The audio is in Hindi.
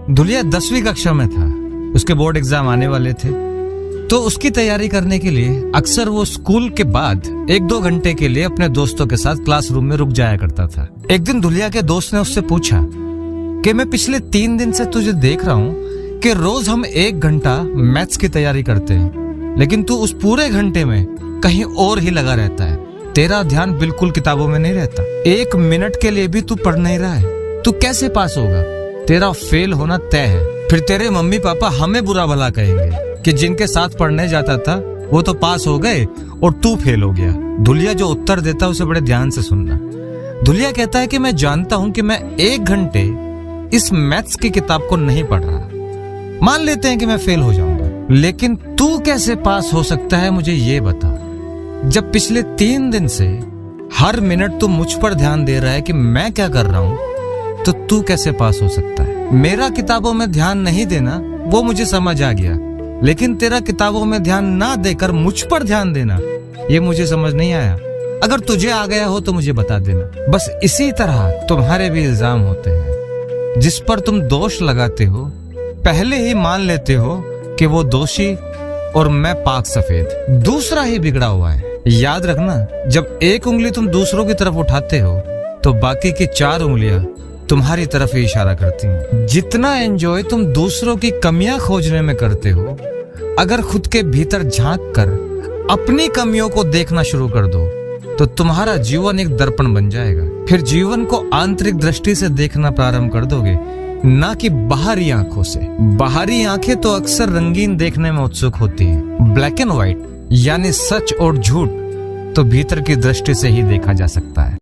धुलिया 10वीं कक्षा में था। उसके बोर्ड एग्जाम आने वाले थे, तो उसकी तैयारी करने के लिए अक्सर वो स्कूल के बाद 1-2 घंटे के लिए अपने दोस्तों के साथ क्लासरूम में रुक जाया करता था। एक दिन धुलिया के दोस्त ने उससे पूछा कि मैं पिछले 3 दिन से तुझे देख रहा हूँ कि रोज हम 1 घंटा मैथ्स की तैयारी करते हैं, लेकिन तू उस पूरे घंटे में कहीं और ही लगा रहता है। तेरा ध्यान बिल्कुल किताबों में नहीं रहता। 1 मिनट के लिए भी तू पढ़ नहीं रहा है। तू कैसे पास होगा? तेरा फेल होना तय है। फिर तेरे मम्मी पापा हमें बुरा भला कहेंगे कि जिनके साथ पढ़ने जाता था वो तो पास हो गए और तू फेल हो गया। धुलिया जो उत्तर देता है उसे बड़े ध्यान से सुनना। धुलिया कहता है कि मैं जानता हूं कि मैं 1 घंटे इस मैथ्स की किताब को नहीं पढ़ रहा। मान लेते हैं कि मैं फेल हो जाऊंगा, लेकिन तू कैसे पास हो सकता है मुझे ये बता। जब पिछले 3 दिन से हर मिनट तू मुझ पर ध्यान दे रहा है कि मैं क्या कर रहा हूं, तो तू कैसे पास हो सकता है? मेरा किताबों में ध्यान नहीं देना वो मुझे समझ आ गया, लेकिन तेरा किताबों में ध्यान ना देकर मुझ पर ध्यान देना ये मुझे समझ नहीं आया। अगर तुझे आ गया हो तो मुझे बता देना। बस इसी तरह तुम्हारे भी इल्जाम होते हैं। जिस पर तुम दोष लगाते हो पहले ही मान लेते हो कि वो दोषी और मैं पाक सफेद, दूसरा ही बिगड़ा हुआ है। याद रखना, जब 1 उंगली तुम दूसरों की तरफ उठाते हो तो बाकी की 4 उंगलियां तुम्हारी तरफ ही इशारा करती हैं। जितना एंजॉय तुम दूसरों की कमियां खोजने में करते हो, अगर खुद के भीतर झांक कर अपनी कमियों को देखना शुरू कर दो तो तुम्हारा जीवन एक दर्पण बन जाएगा। फिर जीवन को आंतरिक दृष्टि से देखना प्रारंभ कर दोगे, ना कि बाहरी आंखों से। बाहरी आंखें तो अक्सर रंगीन देखने में उत्सुक होती हैं। ब्लैक एंड व्हाइट यानी सच और झूठ तो भीतर की दृष्टि से ही देखा जा सकता है।